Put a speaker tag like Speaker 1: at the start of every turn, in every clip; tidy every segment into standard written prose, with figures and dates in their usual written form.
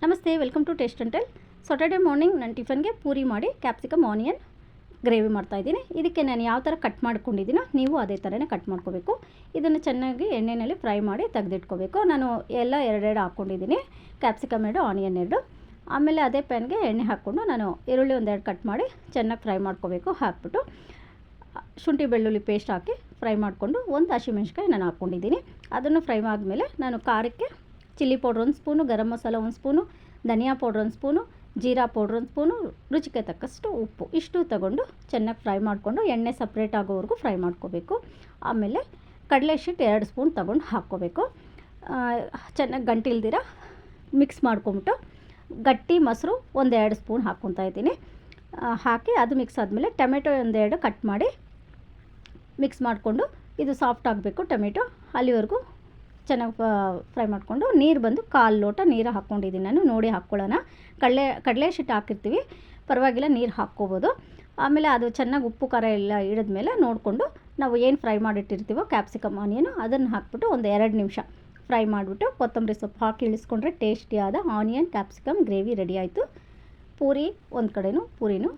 Speaker 1: ನಮಸ್ತೆ, welcome to taste and tell. Saturday morning ನಾನು ಟಿಫನ್ಗೆ ಪೂರಿ ಮಾಡಿ ಕ್ಯಾಪ್ಸಿಕಮ್ ಆನಿಯನ್ ಗ್ರೇವಿ ಮಾಡ್ತಾಯಿದ್ದೀನಿ. ಇದಕ್ಕೆ ನಾನು ಯಾವ ಥರ ಕಟ್ ಮಾಡ್ಕೊಂಡಿದ್ದೀನೋ ನೀವು ಅದೇ ಥರನೇ ಕಟ್ ಮಾಡ್ಕೋಬೇಕು. ಇದನ್ನು ಚೆನ್ನಾಗಿ ಎಣ್ಣೆಯಲ್ಲಿ ಫ್ರೈ ಮಾಡಿ ತೆಗೆದಿಟ್ಕೋಬೇಕು. ನಾನು ಎಲ್ಲ ಎರಡೆರಡು ಹಾಕ್ಕೊಂಡಿದ್ದೀನಿ, ಕ್ಯಾಪ್ಸಿಕಮ್ 2, ಆನಿಯನ್ 2. ಆಮೇಲೆ ಅದೇ ಪ್ಯಾನ್ಗೆ ಎಣ್ಣೆ ಹಾಕ್ಕೊಂಡು ನಾನು ಈರುಳ್ಳಿ ಒಂದೆರಡು ಕಟ್ ಮಾಡಿ ಚೆನ್ನಾಗಿ ಫ್ರೈ ಮಾಡ್ಕೋಬೇಕು. ಹಾಕ್ಬಿಟ್ಟು ಶುಂಠಿ ಬೆಳ್ಳುಳ್ಳಿ ಪೇಸ್ಟ್ ಹಾಕಿ ಫ್ರೈ ಮಾಡಿಕೊಂಡು ಒಂದು ಹಸಿಮೆಣ್ಸಿಕಾಯಿ ನಾನು ಹಾಕ್ಕೊಂಡಿದ್ದೀನಿ. ಅದನ್ನು ಫ್ರೈ ಆದಮೇಲೆ ನಾನು ಖಾರಕ್ಕೆ chilli powder 1 spoon, garam masala 1 spoon, ಧನಿಯಾ ಪೌಡ್ರ್ 1 ಸ್ಪೂನು, ಜೀರಾ ಪೌಡ್ರ್ 1 ಸ್ಪೂನು, ರುಚಿಗೆ ತಕ್ಕಷ್ಟು ಉಪ್ಪು ಇಷ್ಟು ತಗೊಂಡು ಚೆನ್ನಾಗಿ ಫ್ರೈ ಮಾಡಿಕೊಂಡು ಎಣ್ಣೆ ಸಪ್ರೇಟ್ ಆಗೋವರೆಗೂ ಫ್ರೈ ಮಾಡ್ಕೋಬೇಕು. ಆಮೇಲೆ ಕಡಲೆ ಹಿಟ್ಟು 2 ಸ್ಪೂನ್ ತಗೊಂಡು ಹಾಕ್ಕೋಬೇಕು. ಚೆನ್ನಾಗಿ ಗಂಟಿಲ್ದಿರ ಮಿಕ್ಸ್ ಮಾಡ್ಕೊಂಬಿಟ್ಟು ಗಟ್ಟಿ ಮೊಸರು 1-2 ಸ್ಪೂನ್ ಹಾಕ್ಕೊತಾ ಇದ್ದೀನಿ. ಹಾಕಿ ಅದು ಮಿಕ್ಸ್ ಆದಮೇಲೆ ಟೊಮೆಟೊ 1-2 ಕಟ್ ಮಾಡಿ ಮಿಕ್ಸ್ ಮಾಡಿಕೊಂಡು ಇದು ಸಾಫ್ಟ್ ಆಗಬೇಕು ಟೊಮೆಟೊ, ಅಲ್ಲಿವರೆಗೂ ಚೆನ್ನಾಗಿ ಫ್ರೈ ಮಾಡಿಕೊಂಡು ನೀರು ಬಂದು 1/4 ಲೋಟ ನೀರು ಹಾಕ್ಕೊಂಡಿದ್ದೀನಿ ನಾನು. ನೋಡಿ ಹಾಕ್ಕೊಳ್ಳೋಣ. ಕಡಲೆ ಹಿಟ್ಟು ಹಾಕಿರ್ತೀವಿ, ಪರವಾಗಿಲ್ಲ, ನೀರು ಹಾಕ್ಕೋಬೋದು. ಆಮೇಲೆ ಅದು ಚೆನ್ನಾಗಿ ಉಪ್ಪು ಖಾರ ಎಲ್ಲ ಹಿಡಿದ್ಮೇಲೆ ನೋಡಿಕೊಂಡು ನಾವು ಏನು ಫ್ರೈ ಮಾಡಿಟ್ಟಿರ್ತೀವೋ ಕ್ಯಾಪ್ಸಿಕಮ್ ಆನಿಯನು ಅದನ್ನು ಹಾಕ್ಬಿಟ್ಟು ಒಂದು 2 ನಿಮಿಷ ಫ್ರೈ ಮಾಡಿಬಿಟ್ಟು ಕೊತ್ತಂಬರಿ ಸೊಪ್ಪು ಹಾಕಿ ಇಳಿಸ್ಕೊಂಡ್ರೆ ಟೇಸ್ಟಿಯಾದ ಆನಿಯನ್ ಕ್ಯಾಪ್ಸಿಕಮ್ ಗ್ರೇವಿ ರೆಡಿ ಆಯಿತು. ಪೂರಿ ಒಂದು ಕಡೆನೂ ಪೂರಿನೂ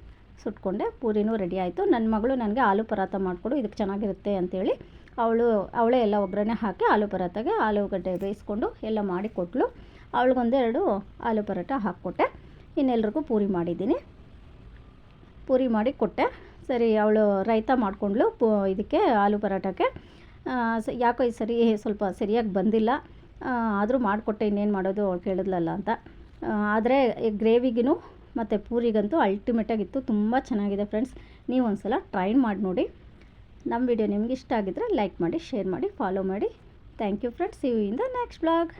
Speaker 1: ಸುಟ್ಕೊಂಡೆ, ಪೂರಿನೂ ರೆಡಿ ಆಯಿತು. ನನ್ನ ಮಗಳು ನನಗೆ ಆಲೂ ಪರಾಟ ಮಾಡಿಕೊಡು, ಇದಕ್ಕೆ ಚೆನ್ನಾಗಿರುತ್ತೆ ಅಂಥೇಳಿ ಅವಳೇ ಎಲ್ಲ ಒಗ್ಗರಣೆ ಹಾಕಿ ಆಲೂ ಪರಾಟಗೆ ಆಲೂಗಡ್ಡೆ ಬೇಯಿಸ್ಕೊಂಡು ಎಲ್ಲ ಮಾಡಿ ಕೊಟ್ಟಳು. ಅವಳಿಗೊಂದೆರಡು ಆಲೂ ಪರಾಟ ಹಾಕ್ಕೊಟ್ಟೆ. ಇನ್ನೆಲ್ರಿಗೂ ಪೂರಿ ಮಾಡಿದ್ದೀನಿ, ಪೂರಿ ಮಾಡಿ ಕೊಟ್ಟೆ. ಸರಿ, ಅವಳು ರೈತ ಮಾಡಿಕೊಂಡ್ಳು ಇದಕ್ಕೆ ಆಲೂ ಪರಾಟಕ್ಕೆ. ಯಾಕೋ ಈ ಸರಿ ಸ್ವಲ್ಪ ಸರಿಯಾಗಿ ಬಂದಿಲ್ಲ, ಆದರೂ ಮಾಡಿಕೊಟ್ಟೆ, ಇನ್ನೇನು ಮಾಡೋದು ಅವಳು ಕೇಳಿದ್ಲಲ್ಲ ಅಂತ. ಆದರೆ ಗ್ರೇವಿಗೂ ಮತ್ತು ಪೂರಿಗಂತೂ ಅಲ್ಟಿಮೇಟಾಗಿತ್ತು, ತುಂಬ ಚೆನ್ನಾಗಿದೆ ಫ್ರೆಂಡ್ಸ್. ನೀವು ಒಂದು ಸಲ ಟ್ರೈ ಮಾಡಿ ನೋಡಿ. ನಮ್ಮ ವಿಡಿಯೋ ನಿಮ್ಗೆ ಇಷ್ಟ ಆಗಿದ್ದರೆ ಲೈಕ್ ಮಾಡಿ, ಶೇರ್ ಮಾಡಿ, ಫಾಲೋ ಮಾಡಿ. Thank you friends. See you in the next blog.